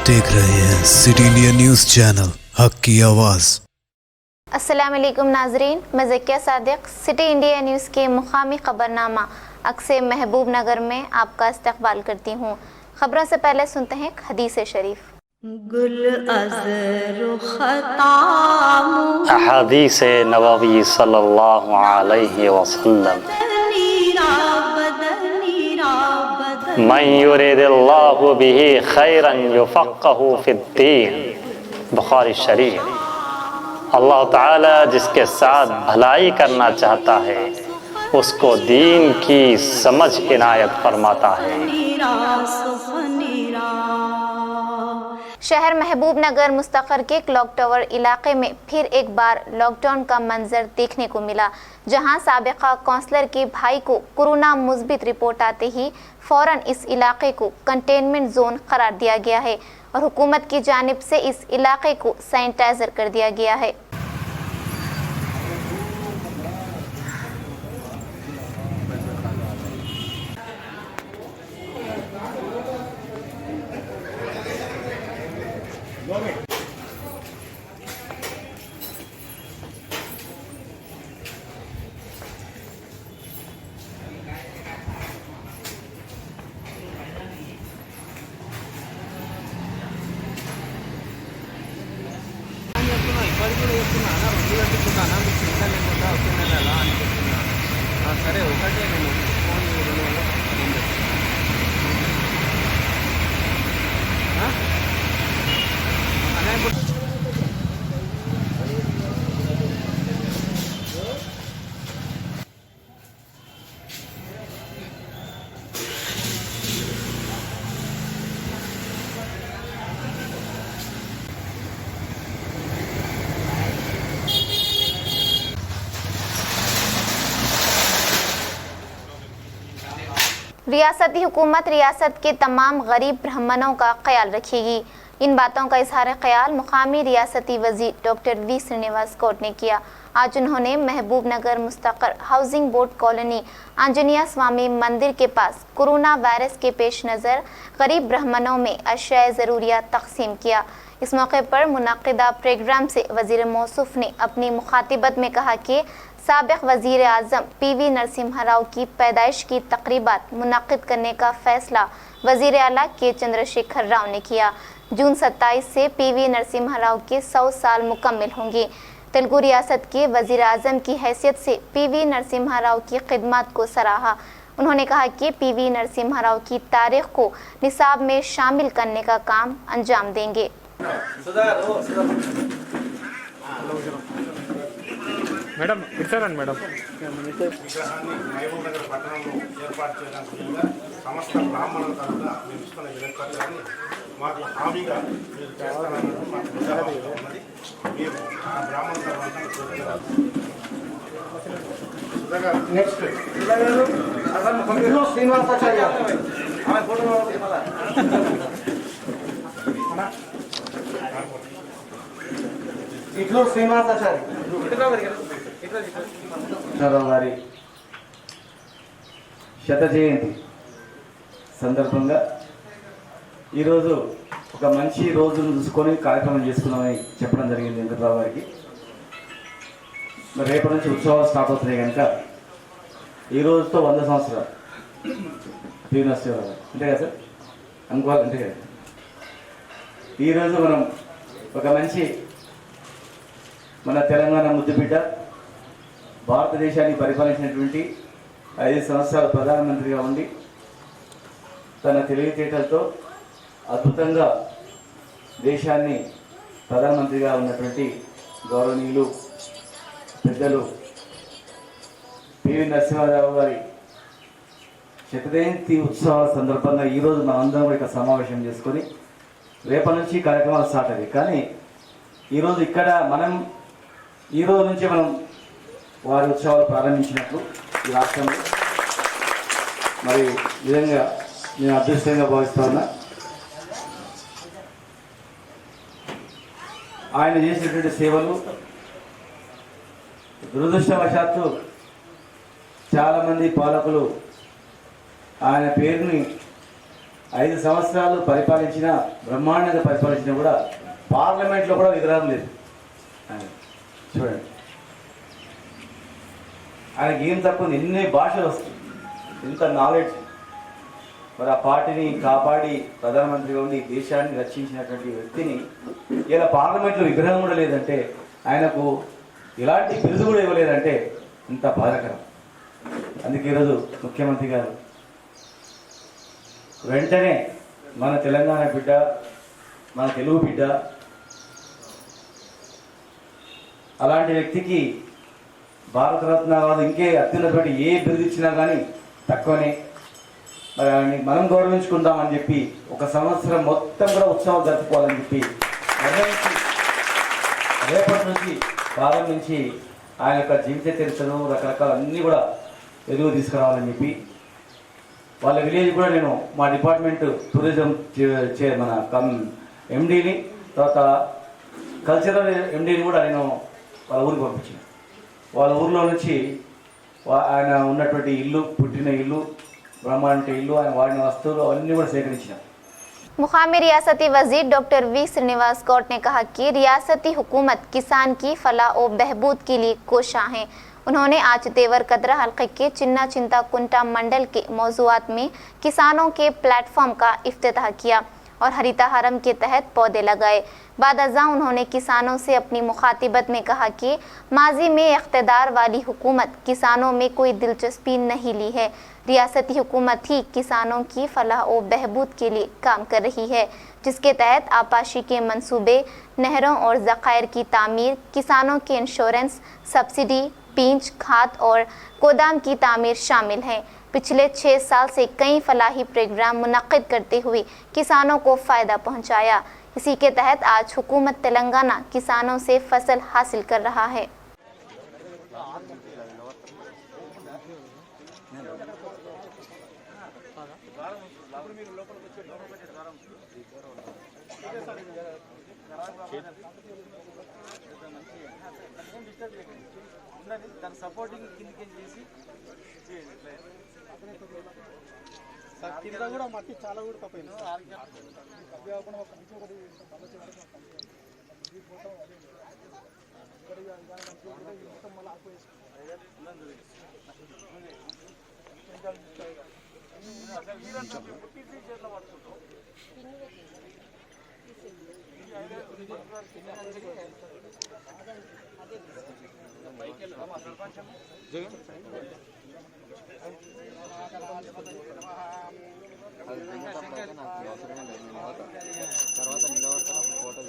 आप देख रहे हैं सिटी इंडिया न्यूज़ चैनल, हक की आवाज़। अस्सलाम वालेकुम नाजरीन, मैं Zakia Sadiq city India news के मुकामी खबरनामा अक्से महबूब नगर में आपका इस्तकबाल करती हूँ। खबरों से पहले सुनते हैं एक हदीस शरीफ। अहादीस नबवी सल्लल्लाहु अलैहि वसल्लम, मन युरिदिल्लाहु बिही खैरन युफ़क़्क़हु फ़िद्दीन। बुखारी शरीफ। अल्लाह ताला जिसके साथ भलाई करना चाहता है उसको दीन की समझ इनायत फरमाता है। शहर महबूब नगर मुस्तक़र के क्लॉक टावर इलाके में फिर एक बार लॉकडाउन का मंजर देखने को मिला, जहां साबिक़ा काउंसलर के भाई को कोरोना मुस्बित रिपोर्ट आते ही फौरन इस इलाके को कंटेनमेंट जोन करार दिया गया है और हुकूमत की जानिब से इस इलाके को सैनिटाइजर कर दिया गया है। సరే ఒకటే నేను ఫోన్ रियासती हुकूमत रियासत के तमाम गरीब ब्राह्मणों का ख्याल रखेगी। इन बातों का इजहार ख्याल मुकामी रियासती वजीर डॉक्टर वी श्रीनिवास कोट ने किया। आज उन्होंने महबूब नगर मुस्तक़र हाउसिंग बोर्ड कॉलोनी आंजनेय स्वामी मंदिर के पास कोरोना वायरस के पेश नज़र गरीब ब्राह्मणों में अशियाए ज़रूरियात तकसीम किया। इस मौके पर मुनक़िदा प्रोग्राम से वज़ीर मौसूफ़ ने अपनी मुखातिबत में कहा कि साबिक़ वज़ीर आज़म पीवी नरसिम्हा राव की पैदाइश की तक़रीबात मुनक़िद करने का फ़ैसला वज़ीर आला के चंद्रशेखर राव ने किया। जून 27 से पीवी नरसिम्हा राव के 100 साल मुकम्मल होंगे। तेलुगु रियासत के वज़ीर आज़म की हैसियत से पीवी नरसिम्हा राव की खिदमत को सराहा। उन्होंने कहा कि पीवी नरसिम्हा राव की तारीख़ को निसाब में शामिल करने का काम अंजाम देंगे। మేడం ఇచ్చారండి మేడం మహబూబ్ నగర్ పట్టణంలో ఏర్పాటు చేయడానికి సమస్త బ్రాహ్మణుల తరఫున మేము ఇస్తున్న ఏర్పాట్లని మాకు హామీగా మీరు చేస్తారన్నది మాకు ఉన్నది. మేము ఆ బ్రాహ్మణుల తరఫున నెక్స్ట్ శ్రీనివాసాచార్య ఇట్లో శ్రీనివాసాచార్య గారి శత జయంతి సందర్భంగా ఈరోజు ఒక మంచి రోజును చూసుకొని కార్యక్రమం చేసుకున్నామని చెప్పడం జరిగింది వెంకటరావు గారికి. మరి రేపటి నుంచి ఉత్సవాలు స్టార్ట్ అవుతున్నాయి కనుక ఈ రోజుతో 100 సంవత్సరాలు పీవీ నరసింహారావు గారు అంతే కదా సార్ అనుకోవాలి అంతే కదా. ఈరోజు మనం ఒక మంచి మన తెలంగాణ ముద్దుబిడ్డ భారతదేశాన్ని పరిపాలించినటువంటి 5 సంవత్సరాలు ప్రధానమంత్రిగా ఉండి తన తెలివితేటలతో అద్భుతంగా దేశాన్ని ప్రధానమంత్రిగా ఉన్నటువంటి గౌరవనీయులు పెద్దలు పివి నరసింహారావు గారి శతజయంతి ఉత్సవాల సందర్భంగా ఈరోజు మనందరం కూడా ఇక్కడ సమావేశం చేసుకొని రేపటి నుంచి కార్యక్రమాలు స్టార్ట్ అయ్యాయి. కానీ ఈరోజు ఇక్కడ మనం ఈ రోజు నుంచి మనం వారి ఉత్సవాలు ప్రారంభించినట్లు ఈ రాష్ట్రంలో మరి విధంగా నేను అదృష్టంగా భావిస్తా ఉన్నా. ఆయన చేసినటువంటి సేవలు దురదృష్టవశాత్తు చాలామంది పాలకులు ఆయన పేరుని 5 సంవత్సరాలు పరిపాలించిన, బ్రహ్మాండంగా పరిపాలించినా కూడా పార్లమెంట్లో కూడా విగ్రహం లేదు. చూడండి ఆయనకి ఏం తక్కువ, ఎన్ని భాషలు వస్తాయి, ఎంత నాలెడ్జ్. మరి ఆ పార్టీని కాపాడి ప్రధానమంత్రిగా ఉండి దేశాన్ని రక్షించినటువంటి వ్యక్తిని ఇలా పార్లమెంట్లో విగ్రహం కూడా లేదంటే, ఆయనకు ఎలాంటి బిరుదు కూడా ఇవ్వలేదంటే ఇంత బాధాకరం. అందుకే ఈరోజు ముఖ్యమంత్రి గారు వెంటనే మన తెలంగాణ బిడ్డ, మన తెలుగు బిడ్డ, అలాంటి వ్యక్తికి భారతరత్న కాదు ఇంకే అత్యున్నతమైన ఏ బిరుదు ఇచ్చినా కానీ తక్కువనే. మరి ఆయన్ని మనం గౌరవించుకుందామని చెప్పి 1 సంవత్సరం మొత్తం కూడా ఉత్సవాలు జరుపుకోవాలని చెప్పి నిర్ణయించి రేపటి నుంచి ప్రారంభించి ఆయన యొక్క జీవిత చరిత్రను రకరకాల అన్నీ కూడా ఎదుగు తీసుకురావాలని చెప్పి వాళ్ళ విలేజ్ కూడా నేను మా డిపార్ట్మెంట్ టూరిజం మన ఎండీని, తర్వాత కల్చరల్ ఎండీని కూడా నేను వాళ్ళ ఊరికి పంపించాను. వాళ్ళ ఊర్లో నుంచి ఆయన ఉన్నటువంటి ఇల్లు, పుట్టిన ఇల్లు, బ్రహ్మాండ ఇల్లు, ఆయన వాడిన వస్తువులు అవన్నీ కూడా సేకరించిన. मुकामी रियासती वजीर डॉक्टर वी श्रीनिवास गौड़ ने कहा कि रियासती हुकूमत किसान की फलाह और बहबूद के लिए कोशां है। उन्होंने आज तेवर कदरा हल्के के चिन्ना चिंता कुंटा मंडल के मौजूआत में किसानों के प्लेटफॉर्म का इफ्तिताह किया और हरिता हरम के तहत पौधे लगाए। बाद अज़ां उन्होंने किसानों से अपनी मुखातिबत में कहा कि माजी में इख्तिदार वाली हुकूमत किसानों में कोई दिलचस्पी नहीं ली है। रियासती हुकूमत ही किसानों की फलाह और बहबूद के लिए काम कर रही है, जिसके तहत आपाशी के मंसूबे, नहरों और ज़खायर की तामीर, किसानों के इंश्योरेंस, सब्सिडी, बीज, खाद और गोदाम की तामीर शामिल हैं। पिछले 6 साल से कई फलाही प्रोग्राम मुनक्किद करते हुए किसानों को फ़ायदा पहुंचाया। इसी के तहत आज हुकूमत तेलंगाना किसानों से फसल हासिल कर रहा है। సపోర్టింగ్ కింద కూడా మట్టి చాలా కూడా తప్పైంది. తర్వాత నిలబడతారు ఫోటో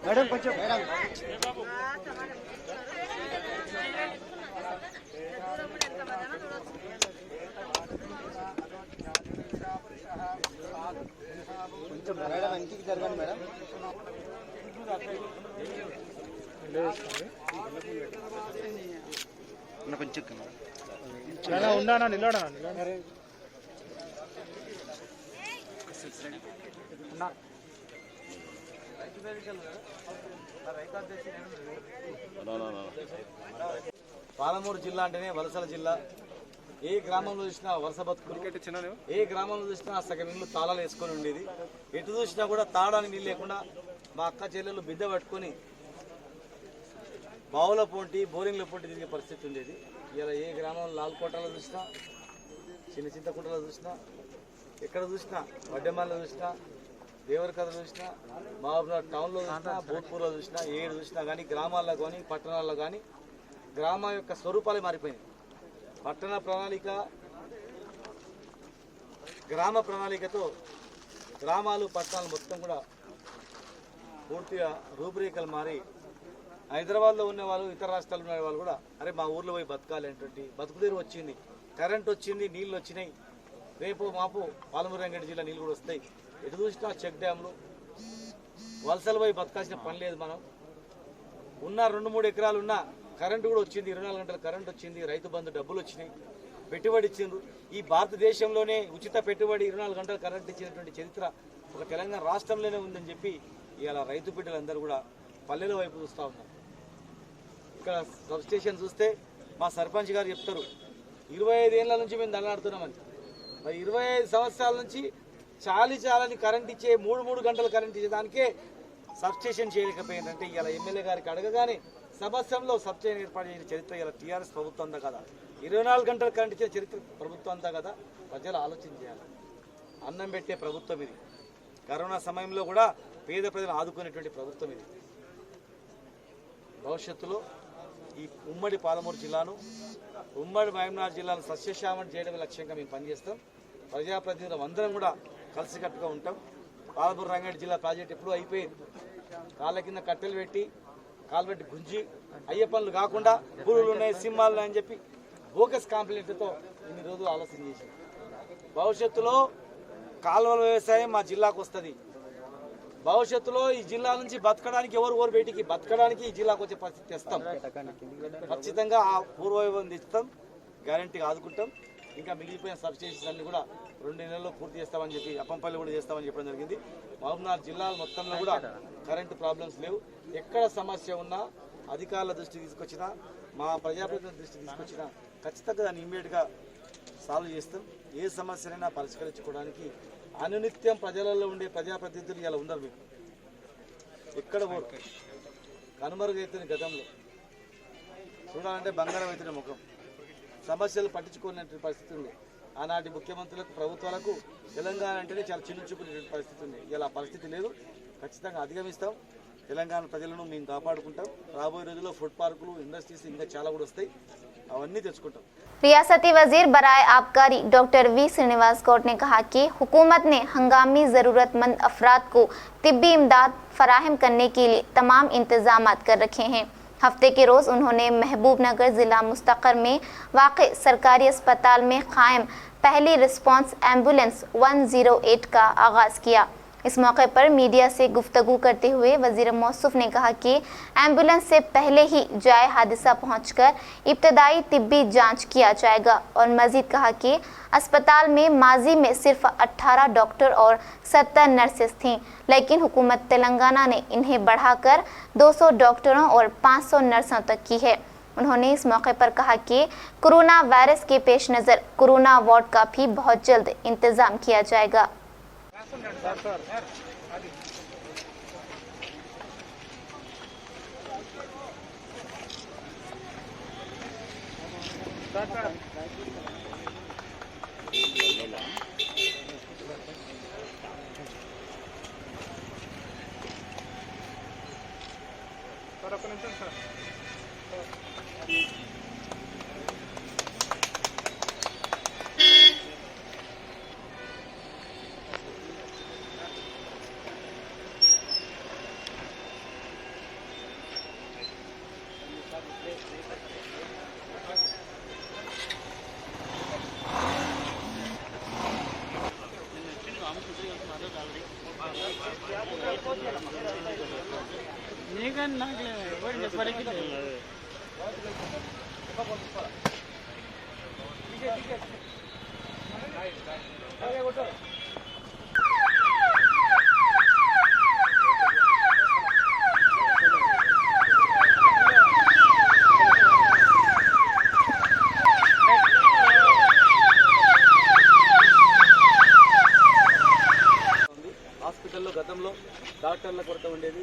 మేడం కొంచెం మేడం కొంచెం మేడం ఇంటికి జరగండి మేడం. కొంచెం ఉండానా నిలవడా పాలమూరు జిల్లా అంటేనే వలసల జిల్లా. ఏ గ్రామంలో చూసినా వలస బతుకులు, ఏ గ్రామంలో చూసినా సగం ఇల్లు తాళాలు వేసుకొని ఉండేది. ఎటు చూసినా కూడా తాడానికి నీళ్ళు లేకుండా మా అక్క చెల్లెలు బిడ్డ పట్టుకొని బావుల పోటీ, బోరింగ్ల పోటీ తిరిగే పరిస్థితి ఉండేది. ఇలా ఏ గ్రామంలో లాల్కోటలో చూసినా, చిన్న చింతకుంటలో చూసినా, ఎక్కడ చూసినా, వడ్డెమాల్లో చూసినా, దేవరకథలో చూసినా, మహబూబ్నగర్ టౌన్లో చూసినా, భూత్పూర్లో చూసినా, ఏడు చూసినా కానీ గ్రామాల్లో కానీ పట్టణాల్లో కానీ గ్రామం యొక్క స్వరూపాలే మారిపోయినాయి. పట్టణ ప్రణాళిక, గ్రామ ప్రణాళికతో గ్రామాలు పట్టణాలు మొత్తం కూడా పూర్తిగా రూపురేఖలు మారి హైదరాబాద్లో ఉన్న వాళ్ళు, ఇతర రాష్ట్రాల్లో ఉన్న వాళ్ళు కూడా అరే మా ఊర్లో పోయి బతకాలి అనేటువంటి బతుకుదేరు వచ్చింది. కరెంట్ వచ్చింది, నీళ్ళు వచ్చినాయి. రేపు మాపు పాలమూరు రంగారెడ్డి జిల్లా నీళ్ళు కూడా వస్తాయి. ఎటు చూసినా చెక్ డ్యామ్లు. వలసలు పోయి బతకాల్సిన పని లేదు. మనం ఉన్న 2-3 ఎకరాలు ఉన్నా కరెంటు కూడా వచ్చింది, 24 గంటల కరెంట్ వచ్చింది. రైతు బంధు డబ్బులు వచ్చినాయి. పెట్టుబడి ఇచ్చిండ్రు. ఈ భారతదేశంలోనే ఉచిత పెట్టుబడి 24 గంటలు కరెంట్ ఇచ్చినటువంటి చరిత్ర ఒక తెలంగాణ రాష్ట్రంలోనే ఉందని చెప్పి ఇవాళ రైతు బిడ్డలందరూ కూడా పల్లెల వైపు చూస్తూ ఉన్నారు. ఇక్కడ సబ్స్టేషన్ చూస్తే మా సర్పంచ్ గారు చెప్తారు 25 ఏళ్ల నుంచి మేము దండాడుతున్నామని. మరి 25 సంవత్సరాల నుంచి చాలని కరెంట్ ఇచ్చే 3 గంటలు కరెంట్ ఇచ్చేదానికే సబ్స్టేషన్ చేయలేకపోయిందంటే ఇలా ఎమ్మెల్యే గారికి అడగగానే సంవత్సరంలో సబ్స్టేషన్ ఏర్పాటు చేసిన చరిత్ర ఇలా టీఆర్ఎస్ ప్రభుత్వం అంతా కదా, 24 గంటలు కరెంట్ ఇచ్చిన చరిత్ర ప్రభుత్వం అంతా కదా. ప్రజలు ఆలోచన చేయాలి. అన్నం పెట్టే ప్రభుత్వం ఇది. కరోనా సమయంలో కూడా పేద ప్రజలు ఆదుకునేటువంటి ప్రభుత్వం ఇది. భవిష్యత్తులో ఈ ఉమ్మడి పాలమూరు జిల్లాను, ఉమ్మడి మహబూబ్నగర్ జిల్లాను సస్యశ్యామం చేయడం లక్ష్యంగా మేము పనిచేస్తాం. ప్రజాప్రతినిధులు అందరం కూడా కలిసికట్టుగా ఉంటాం. పాలమూరు రంగారెడ్డి జిల్లా ప్రాజెక్ట్ ఎప్పుడూ అయిపోయింది. కాళ్ళ కింద కట్టెలు పెట్టి కాలుపెట్టి గుంజి అయ్యే పనులు కాకుండా పురుగులు ఉన్నాయి, సింహాలు అని చెప్పి బోగస్ కాంప్లైంట్లతో ఇన్ని రోజులు ఆలోచన చేశాం. భవిష్యత్తులో కాలువల వ్యవసాయం మా జిల్లాకు వస్తుంది. భవిష్యత్తులో ఈ జిల్లా నుంచి బతకడానికి ఎవరు బయటికి బతకడానికి ఈ జిల్లాకు వచ్చే పరిస్థితి తెస్తాం. ఖచ్చితంగా ఆ పూర్వవైభవం తెస్తాం, గ్యారంటీగా ఆదుకుంటాం. ఇంకా మిగిలిపోయిన సబ్స్టేషన్స్ అన్ని కూడా 2 నెలల్లో పూర్తి చేస్తామని చెప్పి అప్పంపల్లి కూడా చేస్తామని చెప్పడం జరిగింది. మహబూబ్నగర్ జిల్లాల మొత్తంలో కూడా కరెంటు ప్రాబ్లమ్స్ లేవు. ఎక్కడ సమస్య ఉన్నా అధికారుల దృష్టికి తీసుకొచ్చినా, మా ప్రజాప్రతినిధుల దృష్టికి తీసుకొచ్చినా ఖచ్చితంగా దాన్ని ఇమ్మీడియట్గా సాల్వ్ చేస్తాం. ఏ సమస్యనైనా పరిష్కరించుకోవడానికి అనునిత్యం ప్రజలలో ఉండే ప్రజాప్రతినిధులు ఇలా ఉండరు. మీకు ఎక్కడ ఓటు కనుమరుగైతున్న గతంలో చూడాలంటే బంగారం అవుతున్న ముఖం, సమస్యలు పట్టించుకునే పరిస్థితి ఉంది. ఆనాటి ముఖ్యమంత్రులకు, ప్రభుత్వాలకు తెలంగాణ అంటేనే చాలా చిన్నుచుకునే పరిస్థితి ఉంది. ఇలా పరిస్థితి లేదు. ఖచ్చితంగా అధిగమిస్తాం. తెలంగాణ ప్రజలను మేము కాపాడుకుంటాం. రాబోయే రోజుల్లో ఫుడ్ పార్కులు, ఇండస్ట్రీస్ ఇంకా చాలా కూడా వస్తాయి. అవన్నీ తెచ్చుకుంటాం. रियासती वजीर बराए आबकारी डॉक्टर वी श्रीनिवास गौड़ ने कहा कि हुकूमत ने हंगामी ज़रूरतमंद अफराद को तिब्बी इमदाद फराहम करने के लिए तमाम इंतजामात कर रखे हैं। हफ्ते के रोज़ उन्होंने महबूबनगर ज़िला मुस्तक़र में वाक़े सरकारी अस्पताल में क़ायम पहली रिस्पॉन्स एम्बुलेंस 108 का आगाज़ किया। इस मौके पर मीडिया से गुफ्तगू करते हुए वज़ीर मौसूफ ने कहा कि एम्बुलेंस से पहले ही जाए हादसा पहुंचकर इब्तदाई तिब्बी जांच किया जाएगा और मज़ीद कहा कि अस्पताल में माजी में सिर्फ 18 डॉक्टर और 70 नर्सेस थीं, लेकिन हुकूमत तेलंगाना ने इन्हें बढ़ाकर 200 डॉक्टरों और 500 नर्सों तक की है। उन्होंने इस मौके पर कहा कि कोरोना वायरस के पेश नज़र कोरोना वार्ड का भी बहुत जल्द इंतज़ाम किया जाएगा। హాస్పిటల్లో గతంలో డాక్టర్ల కొరత ఉండేది,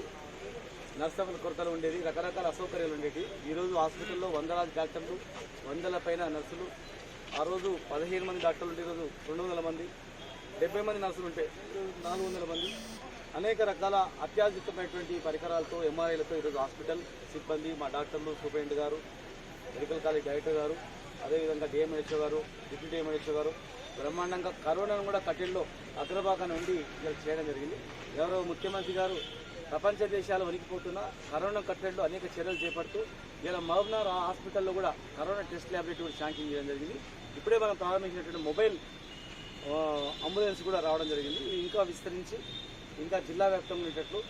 నర్సుల కొరతలు ఉండేది, రకరకాల అసౌకర్యాలు ఉండేవి. ఈరోజు హాస్పిటల్లో వందలాది డాక్టర్లు, 100ల పైన నర్సులు. ఆ రోజు 15 మంది డాక్టర్లు ఉంటే ఈరోజు 200 మంది, 70 మంది నర్సులు ఉంటే 400 మంది. అనేక రకాల అత్యాధునికమైనటువంటి పరికరాలతో, ఎంఆర్ఐలతో ఈరోజు హాస్పిటల్ సిబ్బంది, మా డాక్టర్లు, సూపరింటెండెంట్ గారు, మెడికల్ కాలేజ్ డైరెక్టర్ గారు, అదేవిధంగా డిఎంహెచ్ఓ గారు, డిప్యూటీ డిఎంహెచ్ఓ గారు బ్రహ్మాండంగా కరోనాను కూడా కట్టెల్లో అగ్రభాగాన్ని ఉండి ఇలా చేయడం జరిగింది. ఎవరో ముఖ్యమంత్రి గారు ప్రపంచ దేశాలు వణికిపోతున్నా కరోనా కట్టడిలో అనేక చర్యలు చేపడుతూ ఇలా మహబూబ్నగర్ హాస్పిటల్లో కూడా కరోనా టెస్ట్ ల్యాబొరేటరీ శాంక్షన్ చేయడం జరిగింది. ఇప్పుడే మనం ప్రారంభించినటువంటి మొబైల్ అంబులెన్స్ కూడా రావడం జరిగింది. ఇంకా విస్తరించి ఇంకా జిల్లా వ్యాప్తంగా ఉండేటట్లు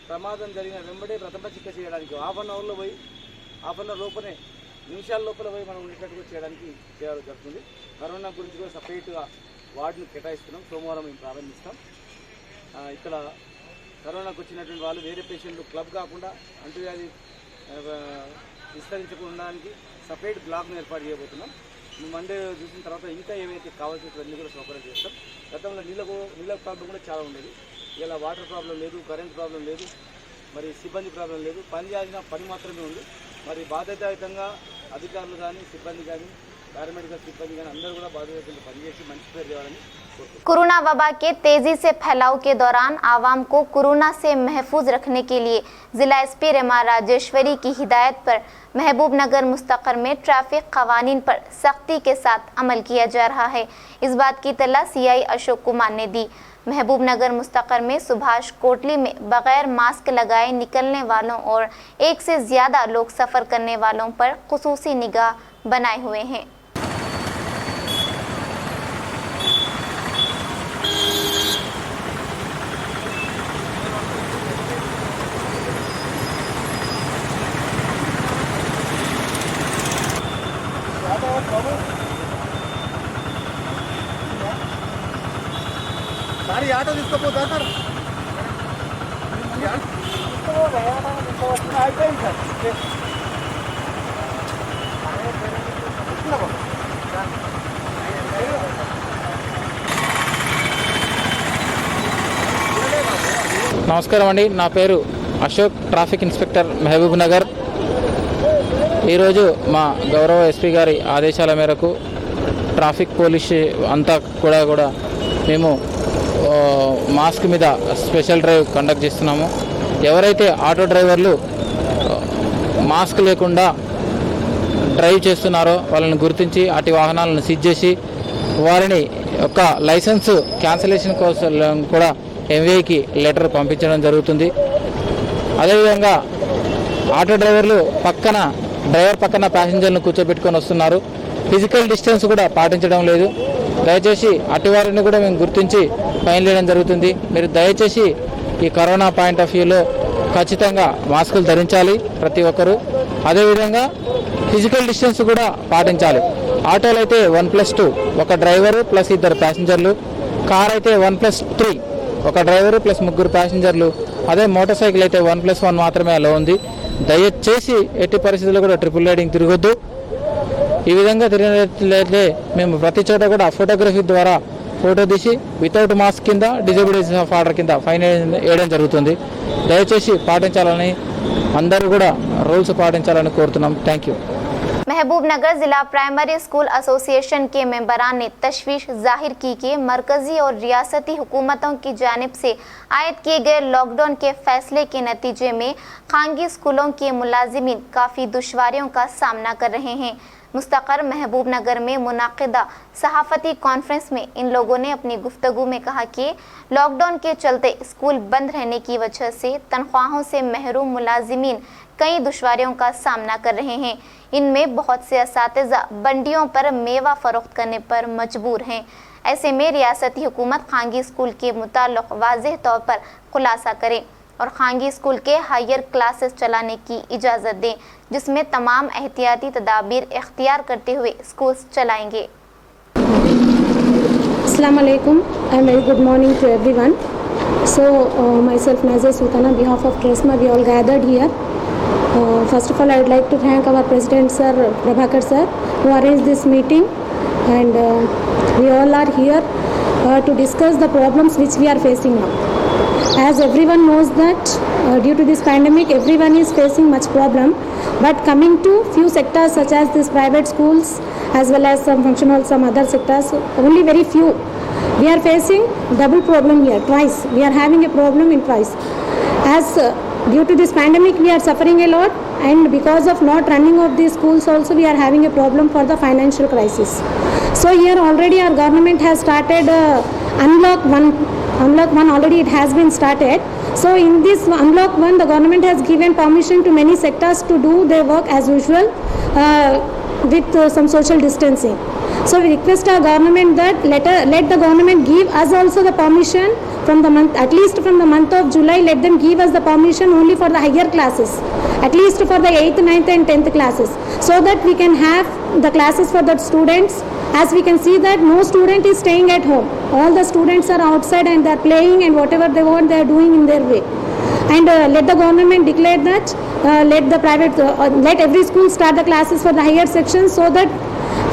ప్రమాదం జరిగిన వెంబడే ప్రథమ చికిత్స చేయడానికి హాఫ్ అన్ అవర్లో పోయి హాఫ్ అన్ అవర్ లోపలే నిమిషాల లోపల పోయి మనం ఉండేటట్టుగా చేయాలి జరుగుతుంది. కరోనా గురించి కూడా సపరేట్గా వార్డును కేటాయిస్తున్నాం. సోమవారం మేము ప్రారంభిస్తాం. ఇక్కడ కరోనాకు వచ్చినటువంటి వాళ్ళు వేరే పేషెంట్లు క్లబ్ కాకుండా అంటువ్యాధి విస్తరించకుండానికి సపరేట్ బ్లాక్ను ఏర్పాటు చేయబోతున్నాం. మండే చూసిన తర్వాత ఇంకా ఏవైతే కావాల్సినవన్నీ కూడా సౌకర్యం చేస్తాం. గతంలో నీళ్ళ ప్రాబ్లం కూడా చాలా ఉండేది. ఇలా వాటర్ ప్రాబ్లం లేదు, కరెంట్ ప్రాబ్లం లేదు, మరి సిబ్బంది ప్రాబ్లం లేదు. పని చేయాల్సిన పని మాత్రమే ఉంది. మరి బాధ్యతాయుతంగా అధికారులు కానీ సిబ్బంది కానీ पैरामेडिकल सिब्बंदी अंदर पनिचेसी मंచి పేరు తేవాలని కోరుకుంటున్నాను। कोरोना वबा के तेजी से फैलाव के दौरान आवाम को कोरोना से महफूज रखने के लिए जिला एसपी रेमा राजेश्वरी की हिदायत पर महबूब नगर मुस्तकर में ट्रैफिक कवानीन पर सख्ती के साथ अमल किया जा रहा है। इस बात की इत्तला सीआई अशोक कुमार ने दी। महबूब नगर मुस्तकर में सुभाष कोटली में बगैर मास्क लगाए निकलने वालों और एक से ज्यादा लोग सफर करने वालों पर खुसूसी निगाह बनाए हुए हैं। सारी आटो తీసుకోపోతా సార్ నమస్కారం అండి, నా పేరు అశోక్, ట్రాఫిక్ ఇన్స్పెక్టర్ మహబూబ్ నగర్। ఈరోజు మా గౌరవ ఎస్పీ గారి ఆదేశాల మేరకు ట్రాఫిక్ పోలీస్ అంతా కూడా మేము మాస్క్ మీద స్పెషల్ డ్రైవ్ కండక్ట్ చేస్తున్నాము। ఎవరైతే ఆటో డ్రైవర్లు మాస్క్ లేకుండా డ్రైవ్ చేస్తున్నారో వాళ్ళని గుర్తించి అటు వాహనాలను సీజ్ చేసి వారిని ఒక లైసెన్స్ క్యాన్సిలేషన్ కోసం కూడా ఎంవీఐకి లెటర్ పంపించడం జరుగుతుంది। అదేవిధంగా ఆటో డ్రైవర్లు డ్రైవర్ పక్కన ప్యాసింజర్లను కూర్చోబెట్టుకొని వస్తున్నారు, ఫిజికల్ డిస్టెన్స్ కూడా పాటించడం లేదు। దయచేసి అటు వారిని కూడా మేము గుర్తించి ఫైన్ వేయడం జరుగుతుంది। మీరు దయచేసి ఈ కరోనా పాయింట్ ఆఫ్ వ్యూలో ఖచ్చితంగా మాస్కులు ధరించాలి ప్రతి ఒక్కరూ। అదేవిధంగా ఫిజికల్ డిస్టెన్స్ కూడా పాటించాలి। ఆటోలు అయితే 1+2 ఒక డ్రైవరు ప్లస్ 2 ప్యాసింజర్లు, కార్ అయితే 1+3 ఒక డ్రైవరు ప్లస్ 3 ప్యాసింజర్లు, అదే మోటార్ సైకిల్ అయితే 1+1 మాత్రమే అలా ఉంది। దయచేసి ఎట్టి పరిస్థితుల్లో కూడా ట్రిపుల్ రైడింగ్ తిరగొద్దు। ఈ విధంగా తిరిగినట్లయితే మేము ప్రతి చోట కూడా ఫోటోగ్రఫీ ద్వారా ఫోటో తీసి వితౌట్ మాస్క్ కింద డిజేబిలిటీ ఆఫ్ ఆర్డర్ కింద ఫైన్ వేయడం జరుగుతుంది। దయచేసి పాటించాలని అందరూ కూడా రూల్స్ పాటించాలని కోరుతున్నాం। Thank you. महबूब नगर जिला प्राइमरी स्कूल एसोसिएशन के मेंबरान ने तशवीश जाहिर की कि मरकजी और रियासती हुकूमतों की जानिब से आयद किए गए लॉकडाउन के फैसले के नतीजे में खानगी स्कूलों के मुलाजिमीन काफ़ी दुश्वारियों का सामना कर रहे हैं। मुस्तकर महबूब नगर में मुनाकिदा सहाफ़ती कॉन्फ्रेंस में इन लोगों ने अपनी गुफ्तगू में कहा कि लॉकडाउन के चलते स्कूल बंद रहने की वजह से तनख्वाहों से महरूम मुलाजिमीन कई दुश्वारियों का सामना कर रहे हैं। इनमें बहुत से असातिज़ा बंडियों पर मेवा फरोख्त करने पर मजबूर हैं। ऐसे में रियासती हुकूमत खानगी स्कूल के मुताल्लिक़ वाज़ेह तौर पर खुलासा करें और खानगी स्कूल के हायर क्लासेस चलाने की इजाज़त दें, जिसमें तमाम एहतियाती तदाबीर इख्तियार करते हुए स्कूल्स चलाएंगे। Assalamu alaikum and very good morning to everyone. So myself Nazir Sultana, on behalf of TRESMA, we all gathered here. First of all, I would like to thank our President Sir Prabhakar Sir who arranged this meeting, and we all are here to discuss the problems which we are facing now. As everyone knows that due to this pandemic everyone is facing much problem, but coming to few sectors such as these private schools as well as some other sectors, only very few, we are facing double problem here, twice we are having a problem in twice. As due to this pandemic we are suffering a lot, and because of not running of these schools also we are having a problem for the financial crisis. So here already our government has started unlock one already it has been started. So in this unlock 1 the government has given permission to many sectors to do their work as usual with some social distancing. So we request our government that let the government give us also the permission from the month, at least from the month of July, let them give us the permission only for the higher classes, at least for the 8th, 9th and 10th classes, so that we can have the classes for the students. As we can see that no student is staying at home. All the students are outside and they are playing, and whatever they want they are doing in their way. And let the government declare that let every school start the classes for the higher sections, so that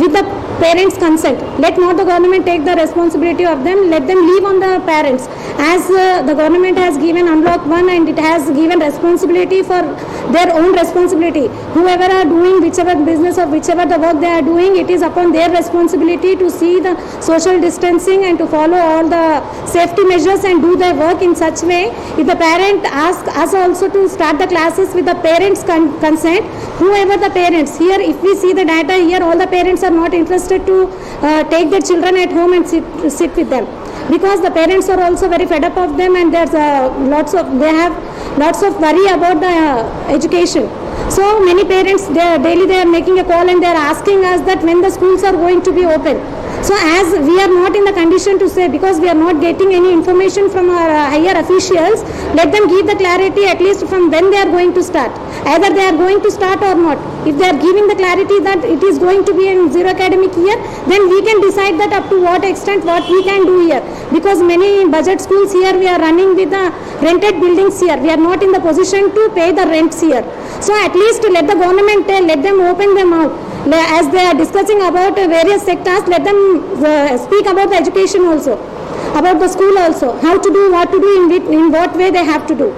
with the parents' consent, let not the government take the responsibility of them, let them leave on the parents. As the government has given unlock 1 and it has given responsibility for their own responsibility. Whoever are doing whichever business or whichever the work they are doing, it is upon their responsibility to see the social distancing and to follow all the safety measures and do their work in such way. If the parent asks us also to start the classes with the parents' consent, whoever the parents, here if we see the data here, all the parents are not interested to take their children at home and sit with them, because the parents are also very fed up of them, and there's they have lots of worry about the education. So many parents, daily they are making a call and they are asking us that when the schools are going to be open. So as we are not in the condition to say, because we are not getting any information from our higher officials, let them give the clarity at least from when they are going to start. Either they are going to start or not. If they are giving the clarity that it is going to be in zero academic year, then we can decide that up to what extent what we can do here. Because many budget schools here we are running with the rented buildings here. We are not in the position to pay the rents here. So at least let the government tell, let them open them out. As they are discussing about various sectors, let them speak about the education also, about the school also, how to do, what to do, in what way they have to do.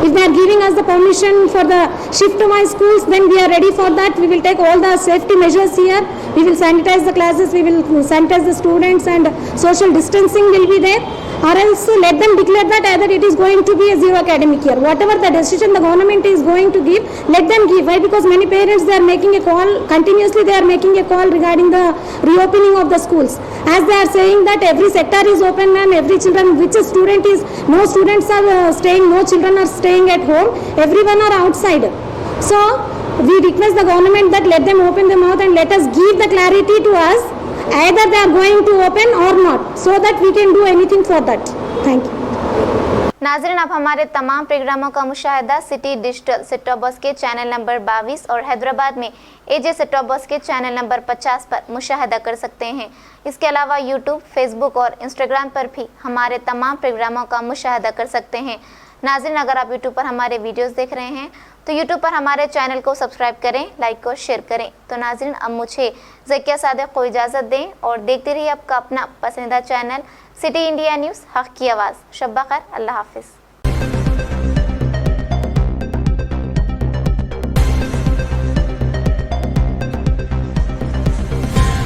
If they are giving us the permission for the shift-wise schools, then we are ready for that. We will take all the safety measures here. We will sanitize the classes, we will sanitize the students, and social distancing will be there. Or else let them declare that either it is going to be a zero academic year. Whatever the decision the government is going to give, let them give. Why? Because many parents, they are making a call, continuously they are making a call regarding the reopening of the schools. As they are saying that every sector is open and every children, which student is, no students are staying, no children are staying at home, everyone are outside. So we request the government that let them open them out and let us give the clarity to us, either they are going to open or not, so that we can do anything for that. Thank you. नाज़रीन, आप हमारे तमाम प्रोग्रामों का मुशाहिदा city digital set top box के channel number 22 और हैदराबाद में एजे सेट टॉप बॉक्स के चैनल नंबर 50 पर मुशाहिदा कर सकते हैं। इसके अलावा यूट्यूब, फेसबुक और इंस्टाग्राम पर भी हमारे तमाम प्रोग्रामों का मुशाहिदा कर सकते हैं। नाज़रीन, अगर आप यूट्यूब पर हमारे वीडियोस देख रहे हैं तो यूट्यूब पर हमारे चैनल को सब्सक्राइब करें, लाइक और शेयर करें। तो नाज़रीन, अब मुझे ज़किया सादिक को इजाज़त दें और देखते रहिए आपका अपना पसंदीदा चैनल सिटी इंडिया न्यूज़, हक़ की आवाज़। शब बख़ैर, अल्लाह हाफ़िज़।